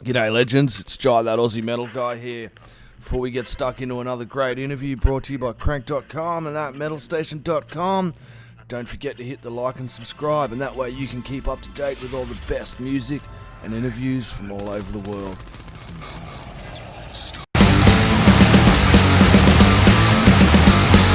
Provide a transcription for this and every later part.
G'day legends, it's Jai that Aussie metal guy here. Before we get stuck into another great interview brought to you by Crannk.com and that metalstation.com, don't forget to hit the like and subscribe, and that way you can keep up to date with all the best music and interviews from all over the world.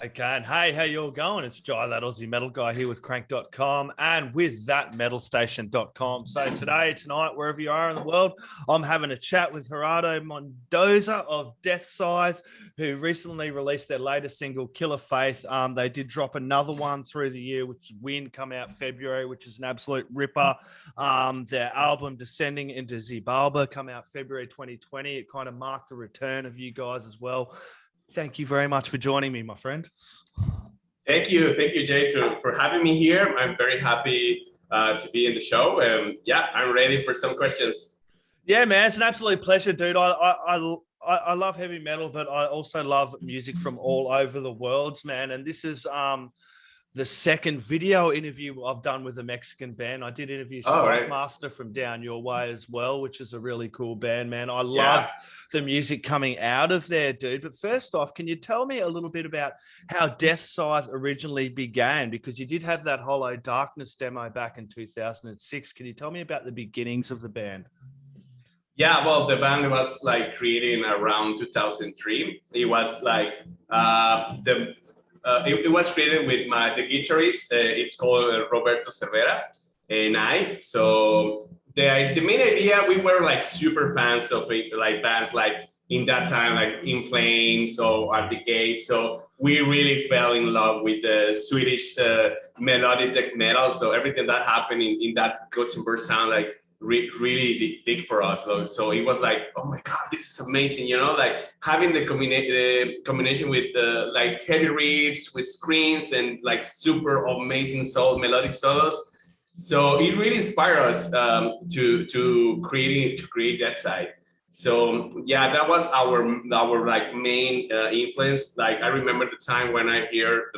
Okay, and hey, how you all going? It's Jai, that Aussie metal guy here with Crannk.com and with that metalstation.com. So tonight, wherever you are in the world, I'm having a chat with Gerardo Mendoza of Death Scythe, who recently released their latest single, Killer Faith. They did drop another one through the year, which is Wind, come out February, which is an absolute ripper. Their album, Descending into Xibalba, come out February 2020. It kind of marked the return of you guys as well. Thank you very much for joining me, my friend. Thank you, Jay, for having me here. I'm very happy to be in the show. Yeah, I'm ready for some questions. Yeah, man, it's an absolute pleasure, dude. I love heavy metal, but I also love music from all over the world, man. And this is the second video interview I've done with a Mexican band. I did interview Strike Master from down your way as well, which is a really cool band, man. I love the music coming out of there, dude. But first off, can you tell me a little bit about how Death Scythe originally began? Because you did have that Hollow Darkness demo back in 2006. Can you tell me about the beginnings of the band? Yeah, well, the band was like created around 2003. It was like it was created with the guitarist. It's called Roberto Cervera and I. So the main idea, we were like super fans of like bands like in that time, like In Flames or At the Gate. So we really fell in love with the Swedish melodic death metal. So everything that happened in that Gothenburg sound, like really big for us. So it was like, oh my God, this is amazing, you know, like having the combination with the like heavy riffs with screams and like super amazing melodic solos. So it really inspired us to create Death Scythe. So yeah, that was our like main influence. Like I remember the time when I hear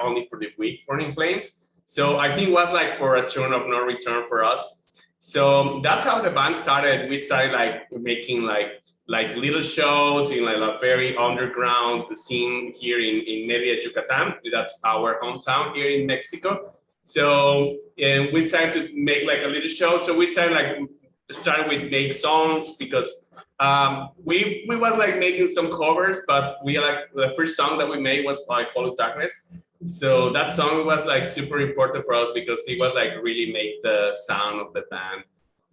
Only for the Weak for In Flames. So I think it was like for a turn of no return for us. So that's how the band started. We started like making like little shows in like a very underground scene here in Mérida, Yucatan. That's our hometown here in Mexico. So and we started to make like a little show. So we started with make songs because we was like making some covers, but we like the first song that we made was like Hollow Darkness. So that song was like super important for us because it was like really make the sound of the band.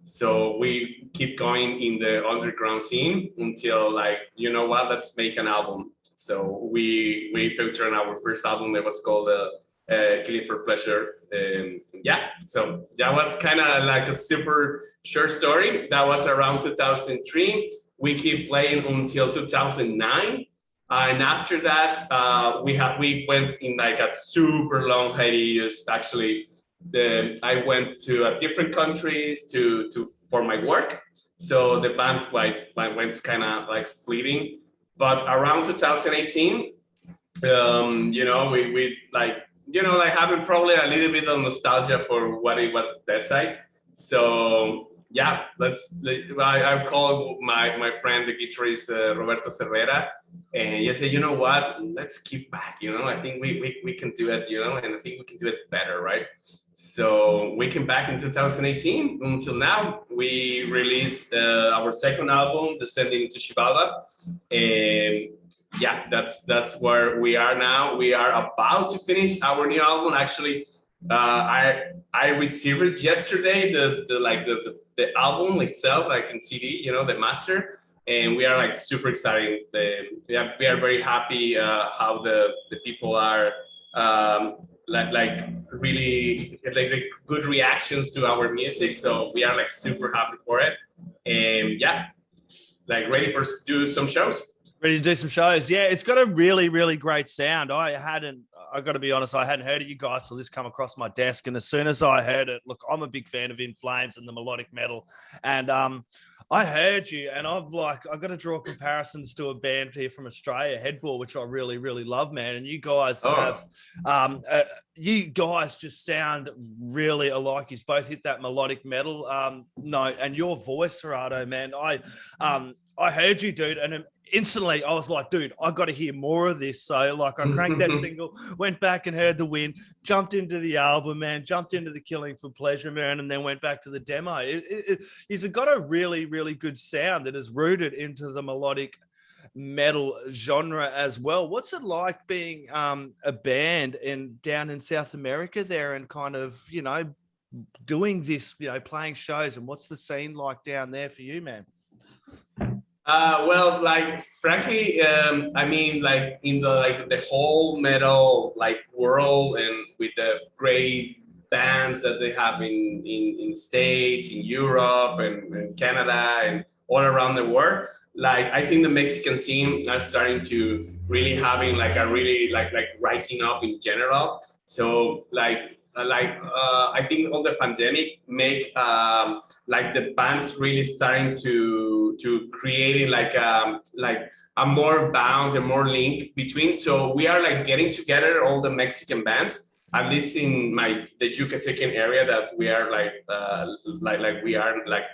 So we keep going in the underground scene until like, you know what, let's make an album. So we featured on our first album that was called Killing for Pleasure. Yeah, so that was kind of like a super short story. That was around 2003. We keep playing until 2009. And after that, we went in like a super long hiatus. Actually, I went to different countries for my work. So the band went kind of like splitting. But around 2018, you know, we like, you know, like having probably a little bit of nostalgia for what it was that side. So yeah, I called my friend, the guitarist Roberto Cervera, and he said, you know what, let's keep back, you know, I think we can do it, you know, and I think we can do it better, right? So we came back in 2018 until now. We released our second album, Descending into Xibalba, and yeah, that's where we are now. We are about to finish our new album. Actually, I received it yesterday, the album itself, like in CD, you know, the master, and we are like super excited. We are very happy how the people are really like the good reactions to our music. So we are like super happy for it, and yeah, like ready for do some shows. Ready to do some shows. Yeah, it's got a really, really great sound. I got to be honest, I hadn't heard of you guys till this come across my desk. And as soon as I heard it, look, I'm a big fan of In Flames and the melodic metal. And I heard you, and I've got to draw comparisons to a band here from Australia, Headball, which I really, really love, man. And you guys have, you guys just sound really alike. You both hit that melodic metal note, and your voice, Gerardo, man. I heard you, dude, and instantly I was like, dude, I got to hear more of this. So like I cranked that single, went back and heard The Wind, jumped into the album, man, jumped into the Killing for Pleasure, man, and then went back to the demo. He's got a really, really good sound that is rooted into the melodic metal genre as well. What's it like being a band down in South America there and kind of, doing this, playing shows, and what's the scene like down there for you, man? Well, like frankly, I mean, like in the whole metal world, and with the great bands that they have in States, in Europe, and Canada, and all around the world. Like I think the Mexican scene are starting to really having like a really like rising up in general. So I think all the pandemic make like the bands really starting to creating like a more bound and more link between. So we are like getting together all the Mexican bands, at least in the Yucatán area that we are we are like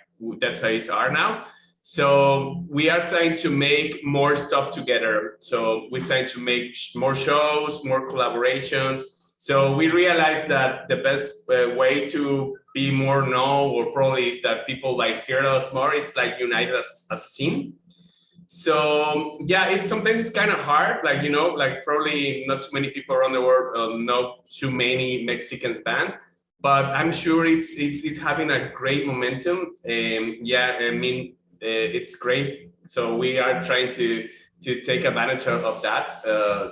that's how it are now. So we are trying to make more stuff together. So we're trying to make more shows, more collaborations. So we realized that the best way to be more known, or probably that people like hear us more, it's like unite as a scene. So yeah, sometimes it's kind of hard, like probably not too many people around the world know too many Mexicans bands, but I'm sure it's having a great momentum. Yeah, I mean it's great. So we are trying to take advantage of that.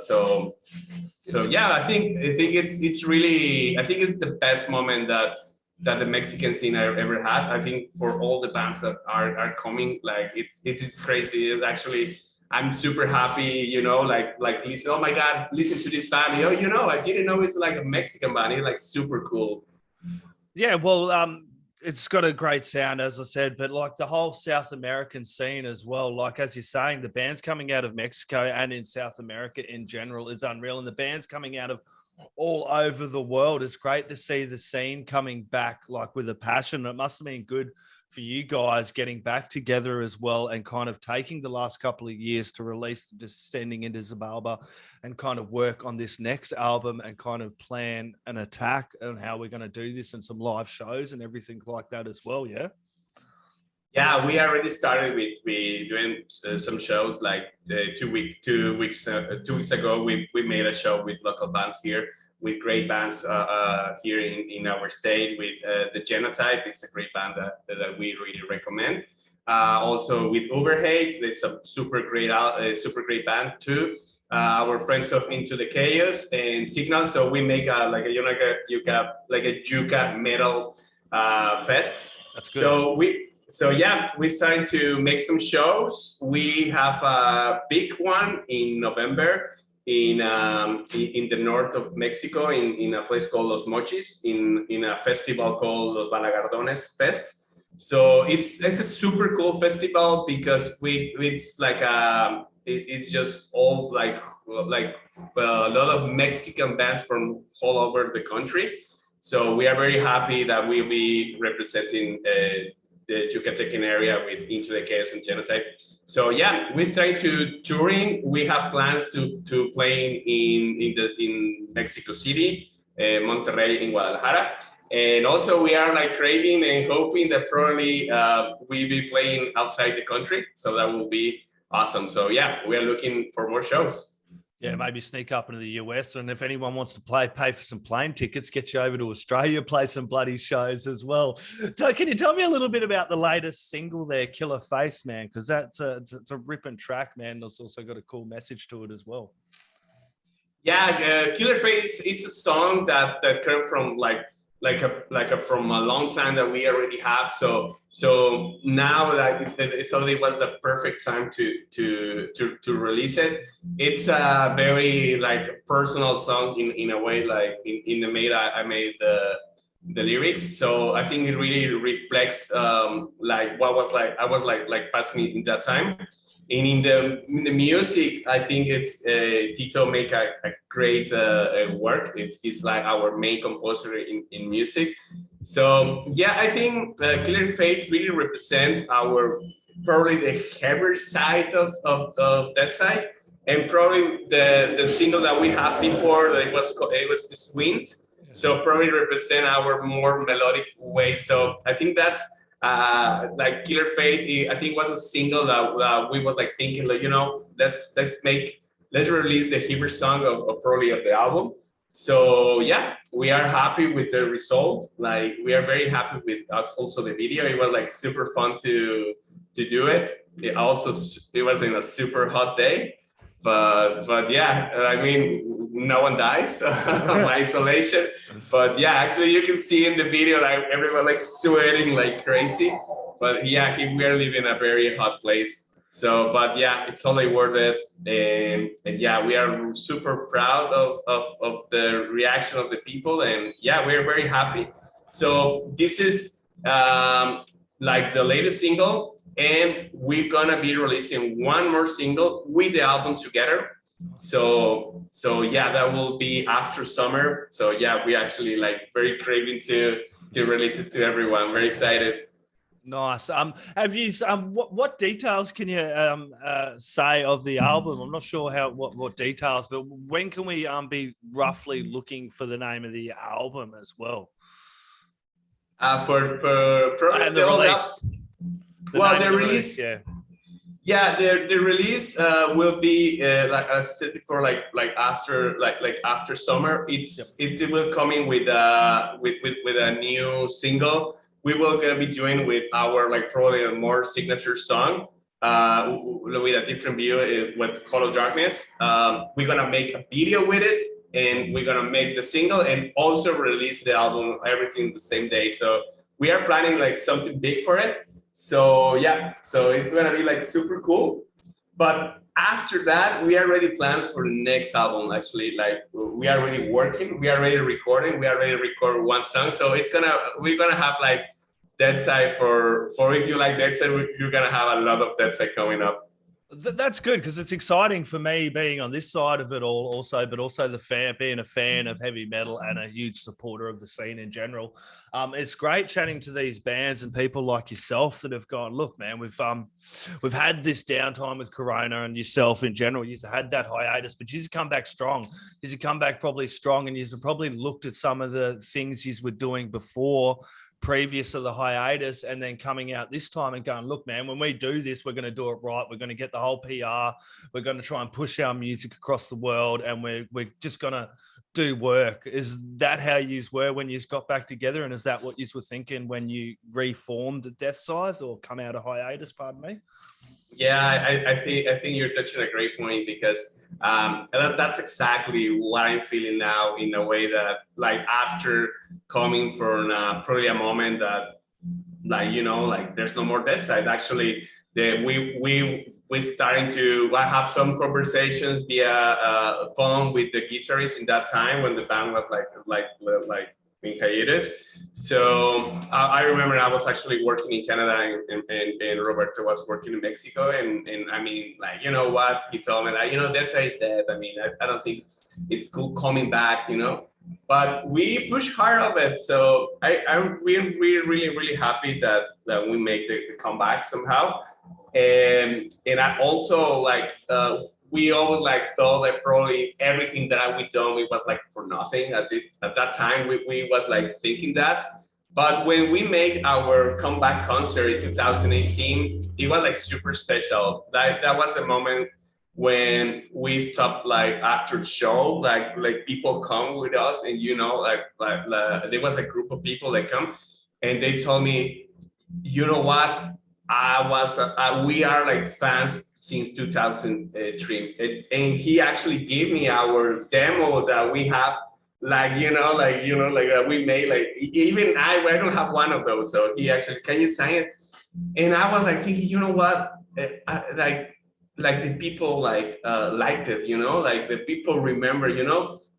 So yeah, I think it's really, I think it's the best moment that the Mexican scene I ever had. I think for all the bands that are coming, like it's crazy. It's actually, I'm super happy, like listen, oh my God, listen to this band. I didn't know it's like a Mexican band. It's like super cool. Yeah, well, it's got a great sound, as I said, but like the whole South American scene as well, like as you're saying, the bands coming out of Mexico and in South America in general is unreal. And the bands coming out of all over the world, it's great to see the scene coming back like with a passion. It must have been good for you guys getting back together as well, and kind of taking the last couple of years to release Descending into Xibalba and kind of work on this next album and kind of plan an attack on how we're going to do this and some live shows and everything like that as well. Yeah, we already started with doing some shows. Like 2 weeks ago, we made a show with local bands here, with great bands here in our state, with the Genotype. It's a great band that we really recommend. Also with Overhate, it's a super great band too. Our friends of Into the Chaos and Signal. So we make a Yucatán metal fest. That's good. So yeah, we're starting to make some shows. We have a big one in November in the north of Mexico, in a place called Los Mochis, in a festival called Los Balagardones Fest. So it's a super cool festival because it's just all like a lot of Mexican bands from all over the country. So we are very happy that we'll be representing the Yucatán area with Into the Chaos and Genotype. So yeah, we're starting to touring. We have plans to play in Mexico City, Monterrey, in Guadalajara. And also we are like craving and hoping that probably we'll be playing outside the country. So that will be awesome. So yeah, we are looking for more shows. Yeah, maybe sneak up into the US. And if anyone wants to pay for some plane tickets, get you over to Australia, play some bloody shows as well. So can you tell me a little bit about the latest single there, Killer Face, man? Because it's a ripping track, man. It's also got a cool message to it as well. Yeah, Killer Face, it's a song that came from from a long time that we already have. So now I thought it was the perfect time to release it. It's a very personal song in a way. Like in the made I made the lyrics. So I think it really reflects like what was like I was like passing in that time. And in the music, I think it's Tito make a great work. He's like our main composer in music. So yeah, I think Killer Fate really represent our probably the heavier side of that side, and probably the single that we had before that it was Wind. So probably represent our more melodic way. So I think that's like Killer Fate. I think was a single that we were like thinking like let's release the Hebrew song of probably of the album. So yeah, we are happy with the result. Like we are very happy with also the video. It was like super fun to do it. It was in a super hot day, but yeah, I mean no one dies of isolation. But yeah, actually you can see in the video like everyone like sweating like crazy. But yeah, we are living in a very hot place. So, but yeah, it's totally worth it. And yeah, we are super proud of the reaction of the people. And yeah, we're very happy. So this is like the latest single. And we're gonna be releasing one more single with the album together. So yeah, that will be after summer. So yeah, we actually like very craving to release it to everyone. Very excited. Nice. Have you what details can you say of the album? I'm not sure what details, but when can we be roughly looking for the name of the album as well? For And the release. The release, yeah. Yeah, the release will be like I said before, like after summer. It will come in with a new single. We will gonna be doing with our like probably a more signature song with a different view with Call of Darkness. We're gonna make a video with it, and we're gonna make the single and also release the album everything the same day. So we are planning like something big for it. So yeah, so it's gonna be like super cool. But after that, we are already plans for the next album. Actually, like we are already working, we are already recording, we are ready to record one song. So we're gonna have like Death Scythe for if you like Death Scythe, you're gonna have a lot of Death Scythe coming up. That's good because it's exciting for me being on this side of it all also, but also being a fan of heavy metal and a huge supporter of the scene in general. It's great chatting to these bands and people like yourself that have gone, look, man, we've had this downtime with Corona, and yourself in general. You've had that hiatus, but you've come back strong. You've come back probably strong, and you've probably looked at some of the things you were doing before previous to the hiatus, and then coming out this time and going, look, man, when we do this, we're going to do it right. We're going to get the whole PR. We're going to try and push our music across the world, and we're just going to do work. Is that how you were when you got back together? And is that what you were thinking when you reformed Death Scythe or come out of hiatus, pardon me? Yeah, I think you're touching a great point because that's exactly what I'm feeling now, in a way that like after coming from probably a moment that like like there's no more Death Scythe. Actually, we starting to have some conversations via phone with the guitarist in that time when the band was like in hiatus. So I remember I was actually working in Canada, and Roberto was working in Mexico, and I mean, like, you know what, he told me that, Death Scythe is dead. I mean, I don't think it's cool coming back, but we push hard of it. So we're really happy that we make the comeback somehow. And I also like we always like thought that probably everything that we done, it was like for nothing at that time. We was like thinking that. But when we made our comeback concert in 2018, it was like super special. That was the moment when we stopped, like after the show, like people come with us, and like there was a group of people that come, and they told me, you know what, we are like fans since 2003, and he actually gave me our demo that we have, like that we made. Like even I don't have one of those, so he actually, can you sign it? And I was like thinking, you know what, like the people liked it, like the people remember,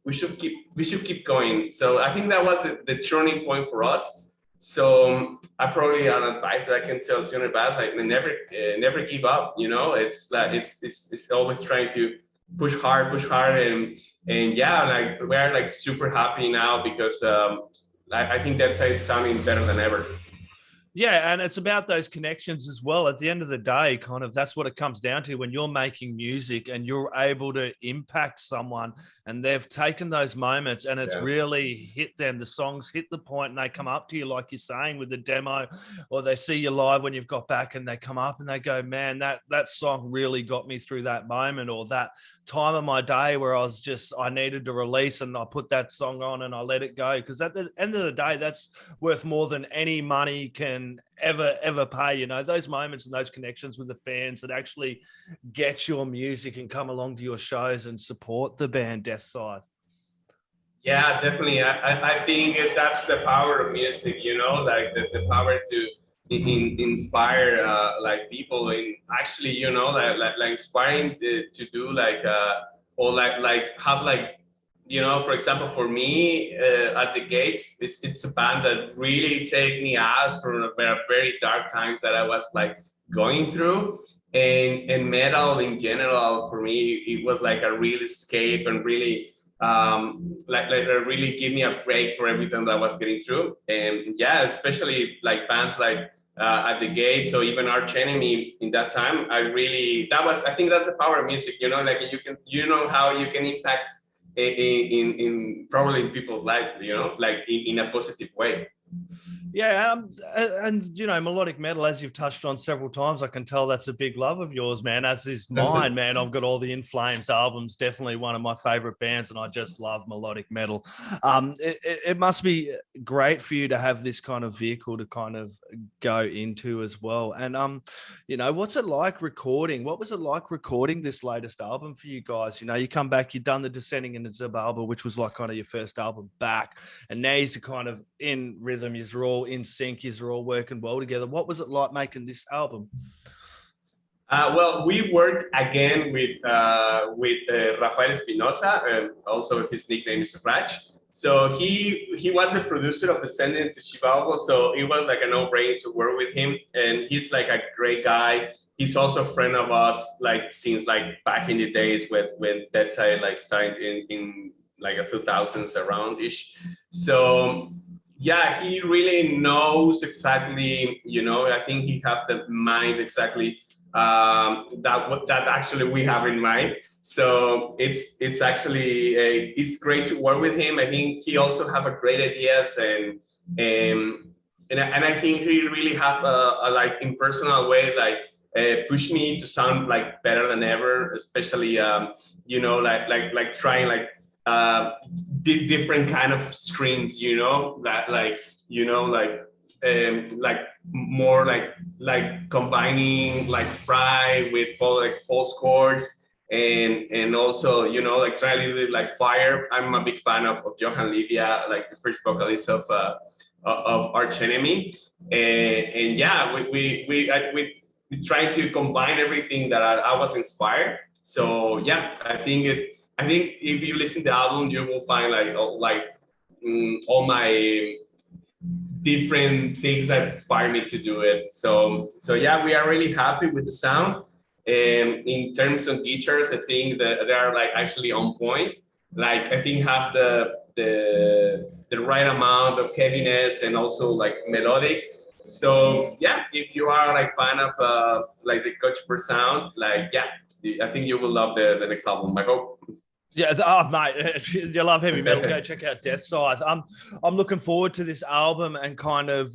we should keep going. So I think that was the turning point for us. So I probably an advice that I can tell junior bands, like never give up. You know, it's like it's always trying to push hard, and yeah, like we're like super happy now because I think that's it's sounding better than ever. Yeah, and it's about those connections as well. At the end of the day, kind of that's what it comes down to when you're making music and you're able to impact someone and they've taken those moments and it's really hit them. The songs hit the point and they come up to you, like you're saying, with the demo, or they see you live when you've got back and they come up and they go, man, that song really got me through that moment, or that time of my day where I needed to release and I put that song on and I let it go. Because at the end of the day, that's worth more than any money can ever pay. You know, those moments and those connections with the fans that actually get your music and come along to your shows and support the band Death Scythe. Yeah, definitely. I think that's the power of music, you know, like the power to inspire like people, and actually, you know, like inspiring to do like or like have like, you know, for example, for me at the Gates, it's a band that really take me out from a very dark times that I was like going through, and metal in general for me it was like a real escape and really like really give me a break for everything that I was getting through. And yeah, especially like bands like at the Gates or even Arch Enemy in that time, I think that's the power of music, you know, like you know how you can impact in probably in people's life, you know, like in a positive way. Yeah, and you know, melodic metal, as you've touched on several times, I can tell that's a big love of yours, man. As is mine, man. I've got all the In Flames albums, definitely one of my favorite bands, and I just love melodic metal. It must be great for you to have this kind of vehicle to kind of go into as well. And you know, what's it like recording? What was it like recording this latest album for you guys? You know, you come back, you've done the Descending into Xibalba, which was like kind of your first album back, and now you're kind of in rhythm. You're all in sync, you're all working well together. What was it like making this album? Well, we worked again with Rafael Espinosa, and also his nickname is Scratch. So he was the producer of Descending to Xibalba, so it was like a no-brainer to work with him. And he's like a great guy. He's also a friend of us, like since like back in the days when Death Scythe like started in like a few thousands around ish. So yeah, he really knows exactly, you know, I think he have the mind exactly that actually we have in mind. So it's actually it's great to work with him. I think he also have a great ideas, and I think he really have a like in personal way like push me to sound like better than ever, especially you know, like trying like different kind of screens, you know, that like, you know, like more like combining like fry with like false chords, and also, you know, like trying a little bit like fire. I'm a big fan of Johan Livia, like the first vocalist of Arch Enemy, and yeah, we try to combine everything that I was inspired. So yeah, I think if you listen to the album, you will find all my different things that inspire me to do it. So yeah, we are really happy with the sound. And in terms of guitars, I think that they are like actually on point. Like I think have the right amount of heaviness and also like melodic. So yeah, if you are like fan of like the Coach per sound, like yeah, I think you will love the next album. I hope. Yeah, oh, mate, you love heavy metal. Go check out Death Scythe. I'm looking forward to this album and kind of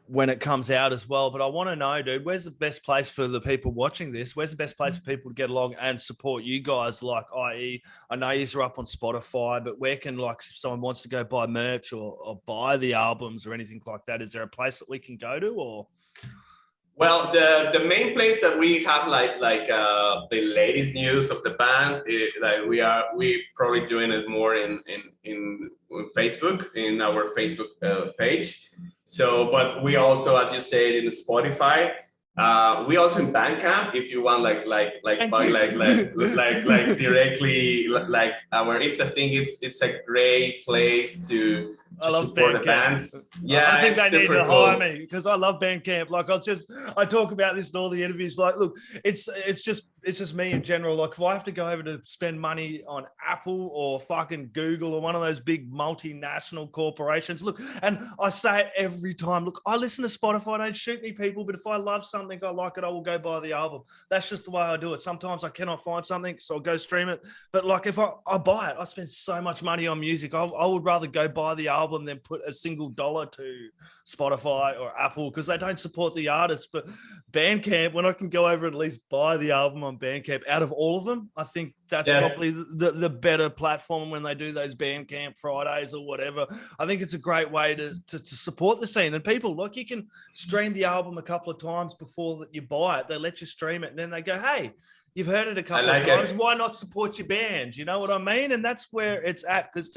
when it comes out as well. But I want to know, dude, where's the best place for the people watching this? Where's the best place for people to get along and support you guys? Like, i.e., I know you're up on Spotify, but where can, like, if someone wants to go buy merch or buy the albums or anything like that, is there a place that we can go to, or? Well, the main place that we have like the latest news of the band, like we probably doing it more in Facebook, in our Facebook page. So, but we also, as you said, in Spotify. We also in Bandcamp if you want like buy like directly like our. It's I think it's a great place to I love support the Bandcamp. bands. Yeah, I think it's they need super to cool. hire me because I love Bandcamp. Like I talk about this in all the interviews. Like, look, it's just me in general. Like, if I have to go over to spend money on Apple or fucking Google or one of those big multinational corporations, look, and I say it every time. Look, I listen to Spotify. Don't shoot me, people. But if I love something, I like it, I will go buy the album. That's just the way I do it. Sometimes I cannot find something, so I'll go stream it. But like, if I buy it, I spend so much money on music. I would rather go buy the album than put a single dollar to Spotify or Apple because they don't support the artists. But Bandcamp, when I can go over and at least buy the album on Bandcamp, out of all of them, I think that's probably the better platform when they do those Bandcamp Fridays or whatever. I think it's a great way to support the scene. And people, like, you can stream the album a couple of times before that you buy it. They let you stream it and then they go, hey, you've heard it a couple of times. Why not support your band? You know what I mean? And that's where it's at. Because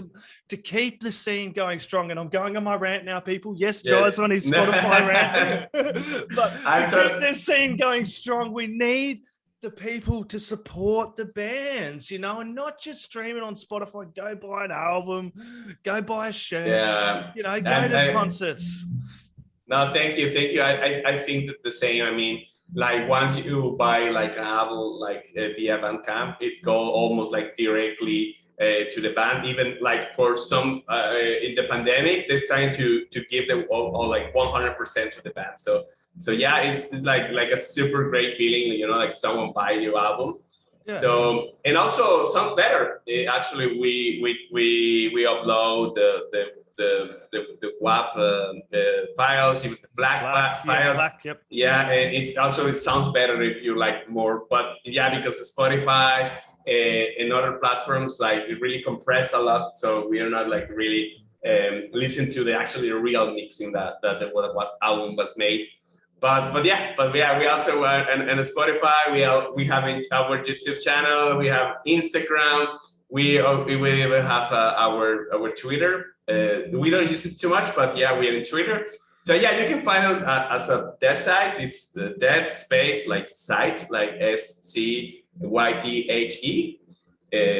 to keep the scene going strong, and I'm going on my rant now, people. Yes, Jai's on his Spotify rant. But to keep the scene going strong, we need the people to support the bands, you know, and not just stream it on Spotify. Go buy an album, go buy a shirt, you know, go to concerts. No, thank you. I think that the same. I mean, like once you buy like an album like via Bandcamp, it go almost like directly to the band. Even like for some in the pandemic, they're trying to give them all like 100% to the band. So yeah, it's like a super great feeling, you know, like someone buy your album. Yeah. So and also sounds better. Actually, we upload the WAV the files, even the FLAC files. Yeah, and it's also it sounds better if you like more. But yeah, because Spotify and other platforms like it really compress a lot, so we are not like really listen to the actually real mixing that what album was made. But yeah, we also and Spotify we have our YouTube channel, we have Instagram, we even have our Twitter. We don't use it too much, but yeah, we're in Twitter. So yeah, you can find us as a Death Scythe. It's the Death space like Scythe, like SCYTHE.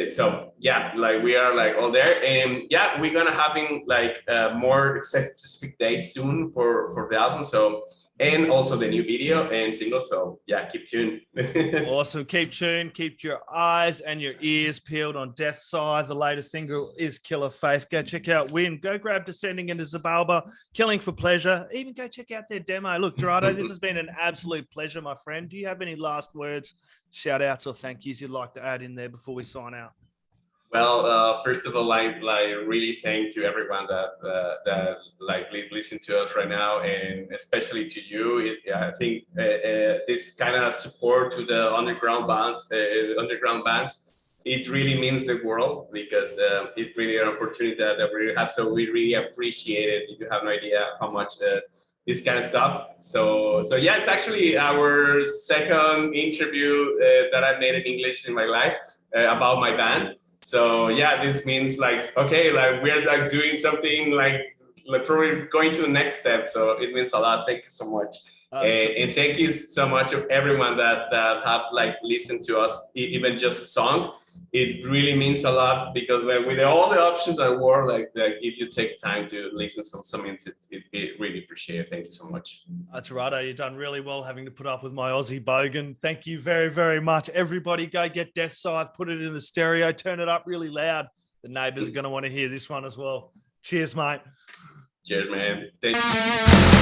So yeah, like we are like all there, and yeah, we're gonna having like more specific dates soon for the album. So. And also the new video and single. So yeah, keep tuned. Awesome. Keep tuned. Keep your eyes and your ears peeled on Death Scythe. The latest single is Killer Faith. Go check out Win. Go grab Descending into Xibalba. Killing for Pleasure. Even go check out their demo. Look, Gerardo, this has been an absolute pleasure, my friend. Do you have any last words, shout outs or thank yous you'd like to add in there before we sign out? Well, first of all, like really thank to everyone that like listen to us right now, and especially to you. I think this kind of support to the underground bands, it really means the world because it's really an opportunity that we really have. So we really appreciate it. You have no idea how much this kind of stuff. So yeah, it's actually our second interview that I made in English in my life about my band. So yeah, this means like, okay, like we're like doing something like probably going to the next step. So it means a lot. Thank you so much. And thank you so much to everyone that have like listened to us, even just a song. It really means a lot because with all the options that were like if you take time to listen to something, it really appreciate it. Thank you so much. That's right. You've done really well having to put up with my Aussie bogan. Thank you very, very much. Everybody go get Death Scythe, put it in the stereo, turn it up really loud. The neighbors are going to want to hear this one as well. Cheers, mate. Cheers, man. Thank you.